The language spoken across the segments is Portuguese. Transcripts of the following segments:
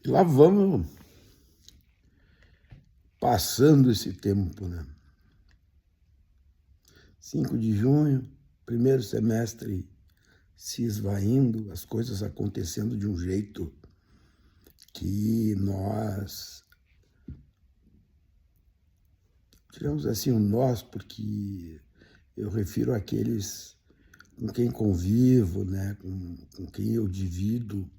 Lá vamos passando esse tempo, né? 5 de junho, primeiro semestre se esvaindo, as coisas acontecendo de um jeito que nós tiramos assim o nós, porque eu refiro àqueles com quem convivo, né? com quem eu divido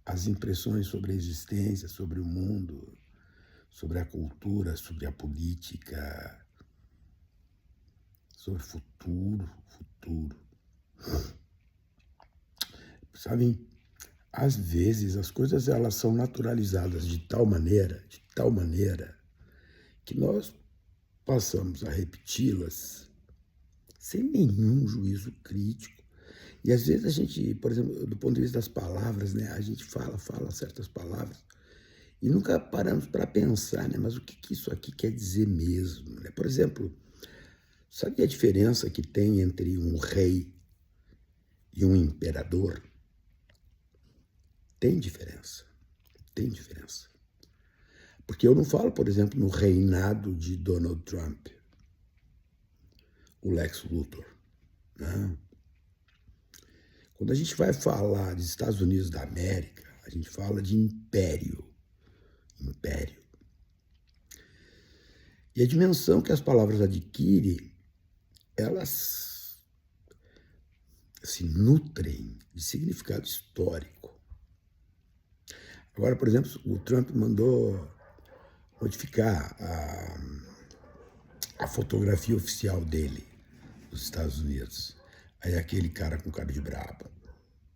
as impressões sobre a existência, sobre o mundo, sobre a cultura, sobre a política, sobre o futuro. Sabem, às vezes as coisas elas são naturalizadas de tal maneira, que nós passamos a repeti-las sem nenhum juízo crítico. E às vezes a gente, por exemplo, do ponto de vista das palavras, né, a gente fala certas palavras e nunca paramos para pensar, né, mas o que isso aqui quer dizer mesmo, né? Por exemplo, sabe a diferença que tem entre um rei e um imperador? Tem diferença. Porque eu não falo, por exemplo, no reinado de Donald Trump, o Lex Luthor. Não. Quando a gente vai falar dos Estados Unidos da América, a gente fala de império. E a dimensão que as palavras adquirem, elas se nutrem de significado histórico. Agora, por exemplo, o Trump mandou modificar a fotografia oficial dele nos Estados Unidos. Aí aquele cara com cara de brabo,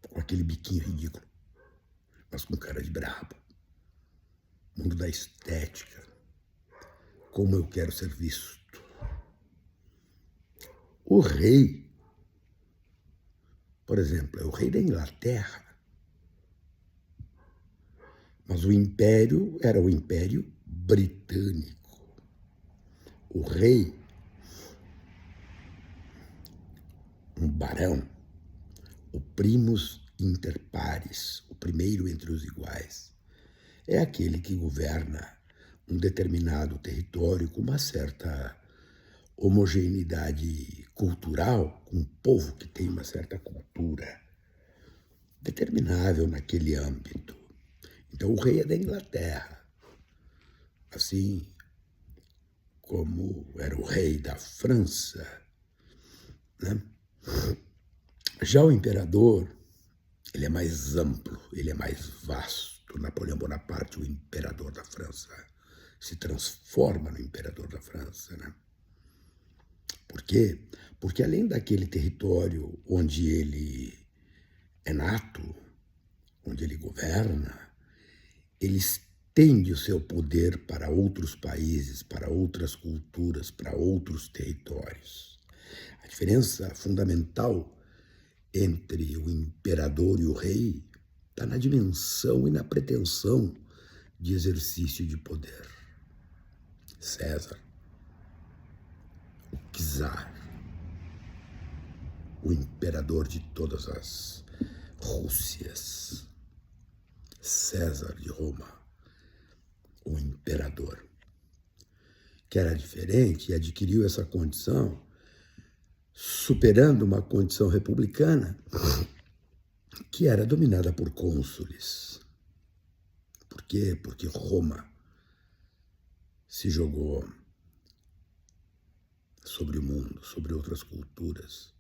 com aquele biquinho ridículo, mas com cara de brabo. Mundo da estética. Como eu quero ser visto. O rei, por exemplo, é o rei da Inglaterra. Mas o império era o Império Britânico. O rei, um barão, o primus inter pares, o primeiro entre os iguais, é aquele que governa um determinado território com uma certa homogeneidade cultural, um povo que tem uma certa cultura determinável naquele âmbito. Então, o rei é da Inglaterra, assim como era o rei da França, né? Já o imperador, ele é mais amplo, ele é mais vasto. Napoleão Bonaparte, o imperador da França, se transforma no imperador da França, né? Por quê? Porque além daquele território onde ele é nato, onde ele governa, ele estende o seu poder para outros países, para outras culturas, para outros territórios. A diferença fundamental entre o imperador e o rei está na dimensão e na pretensão de exercício de poder. César, o czar, o imperador de todas as Rússias. César de Roma, o imperador, que era diferente e adquiriu essa condição superando uma condição republicana que era dominada por cônsules. Por quê? Porque Roma se jogou sobre o mundo, sobre outras culturas,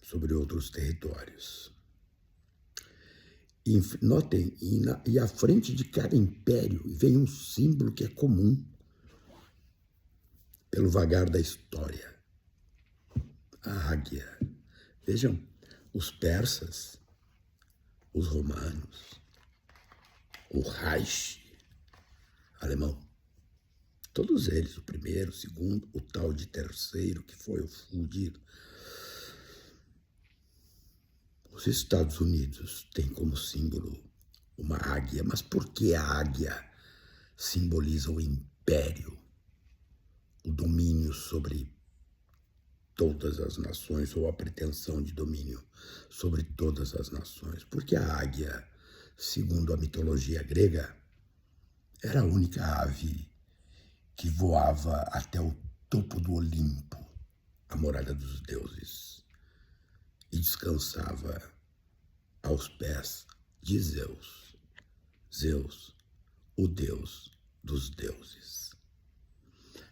sobre outros territórios. E notem, e à frente de cada império vem um símbolo que é comum pelo vagar da história. A águia. Vejam, os persas, os romanos, o Reich alemão, todos eles, o primeiro, o segundo, o tal de terceiro, que foi o fundido. Os Estados Unidos têm como símbolo uma águia, mas por que a águia simboliza o império, o domínio sobre todas as nações, ou a pretensão de domínio sobre todas as nações? Porque a águia segundo a mitologia grega, era a única ave que voava até o topo do Olimpo, a morada dos deuses, e descansava aos pés de Zeus. Zeus, o deus dos deuses.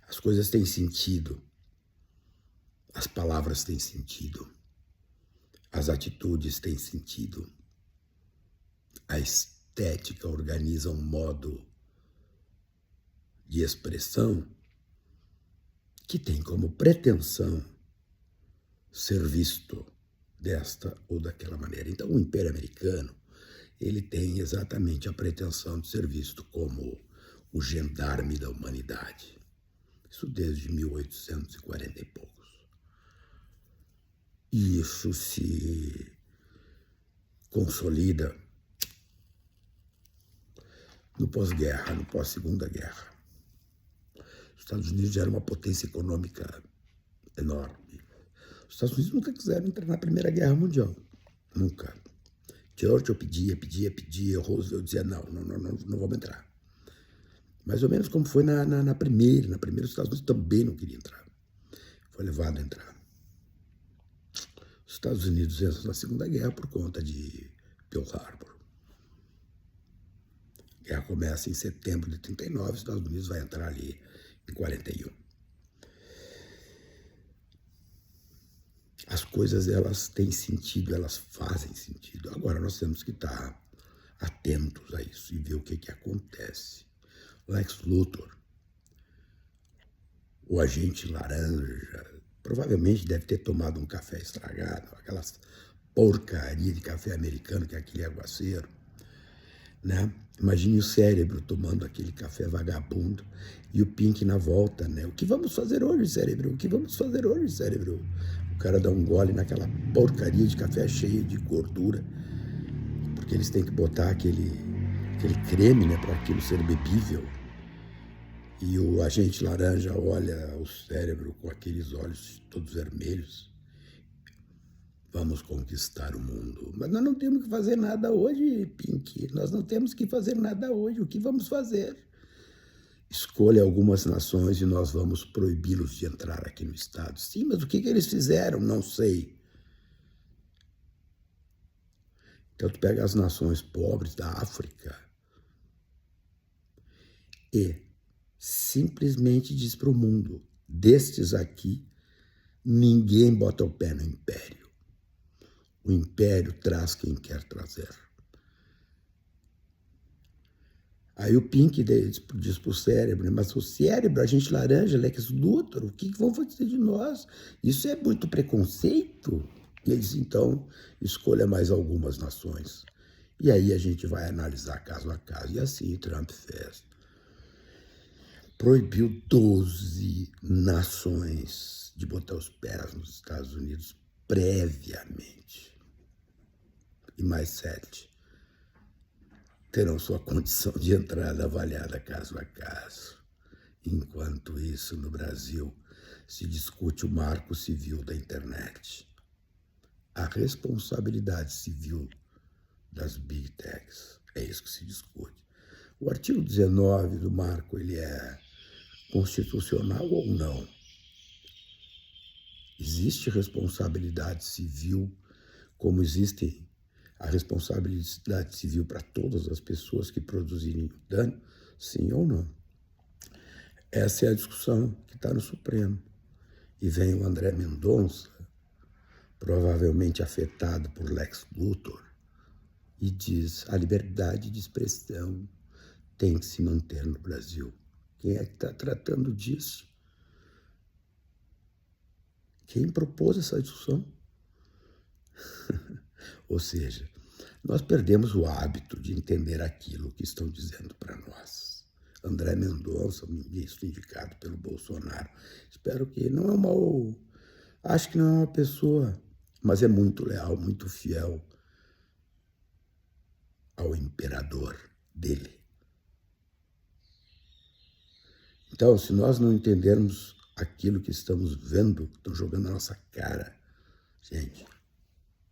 As coisas têm sentido, as palavras têm sentido, as atitudes têm sentido, a estética organiza um modo de expressão que tem como pretensão ser visto desta ou daquela maneira. Então, o Império Americano, ele tem exatamente a pretensão de ser visto como o gendarme da humanidade. Isso desde 1840 e poucos. E isso se consolida no pós-guerra, no pós-segunda guerra. Os Estados Unidos já era uma potência econômica enorme. Os Estados Unidos nunca quiseram entrar na Primeira Guerra Mundial. Nunca. Churchill pedia, Roosevelt dizia, não vamos entrar. Mais ou menos como foi na primeira. Na primeira, os Estados Unidos também não queria entrar. Foi levado a entrar. Os Estados Unidos entram na Segunda Guerra por conta de Pearl Harbor. A guerra começa em setembro de 39, os Estados Unidos vai entrar ali em 41. As coisas, elas têm sentido, elas fazem sentido. Agora, nós temos que estar atentos a isso e ver o que acontece. Lex Luthor, o agente laranja, provavelmente deve ter tomado um café estragado, aquelas porcaria de café americano, que é aquele aguaceiro, né? Imagine o cérebro tomando aquele café vagabundo e o Pink na volta, né? O que vamos fazer hoje, cérebro? O que vamos fazer hoje, cérebro? O cara dá um gole naquela porcaria de café cheio de gordura, porque eles têm que botar aquele creme, né, para aquilo ser bebível. E o agente laranja olha o cérebro com aqueles olhos todos vermelhos. Vamos conquistar o mundo. Mas nós não temos que fazer nada hoje, Pink. Nós não temos que fazer nada hoje. O que vamos fazer? Escolha algumas nações e nós vamos proibi-los de entrar aqui no estado. Sim, mas o que eles fizeram? Não sei. Então, tu pega as nações pobres da África e simplesmente diz para o mundo, destes aqui, ninguém bota o pé no império. O império traz quem quer trazer. Aí o Pink diz para o cérebro, mas o cérebro, a gente laranja, Lex Luthor, o que vão fazer de nós? Isso é muito preconceito. E eles, então, escolha mais algumas nações. E aí a gente vai analisar caso a caso. E assim Trump fez. Proibiu 12 nações de botar os pés nos Estados Unidos previamente. E mais 7 terão sua condição de entrada avaliada caso a caso. Enquanto isso, no Brasil, se discute o marco civil da internet. A responsabilidade civil das Big Techs. É isso que se discute. O artigo 19 do marco, ele é constitucional ou não? Existe responsabilidade civil, como existe a responsabilidade civil para todas as pessoas que produzirem dano? Sim ou não? Essa é a discussão que está no Supremo. E vem o André Mendonça, provavelmente afetado por Lex Luthor, e diz: a liberdade de expressão tem que se manter no Brasil. Quem é que está tratando disso? Quem propôs essa discussão? Ou seja, nós perdemos o hábito de entender aquilo que estão dizendo para nós. André Mendonça, ministro indicado pelo Bolsonaro, espero que não é uma... Acho que não é uma pessoa, mas é muito leal, muito fiel ao imperador dele. Então, se nós não entendermos aquilo que estamos vendo, estão jogando na nossa cara, gente,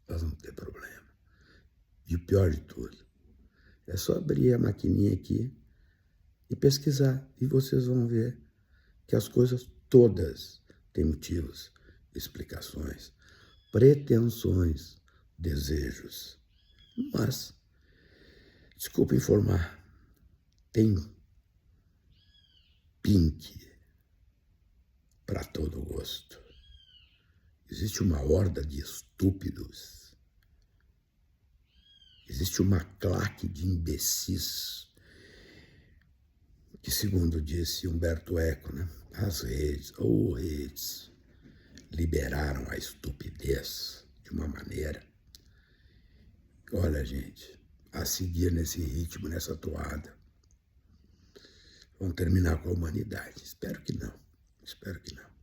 nós vamos ter problema. E o pior de tudo, É só abrir a maquininha aqui e pesquisar, e vocês vão ver que as coisas todas têm motivos, explicações, pretensões, desejos. Mas, desculpa informar, tem pink para todo gosto. Existe uma horda de estúpidos. Existe uma claque de imbecis que, segundo disse Humberto Eco, né, as redes liberaram a estupidez de uma maneira. Olha, gente, a seguir nesse ritmo, nessa toada, vão terminar com a humanidade. Espero que não. Espero que não.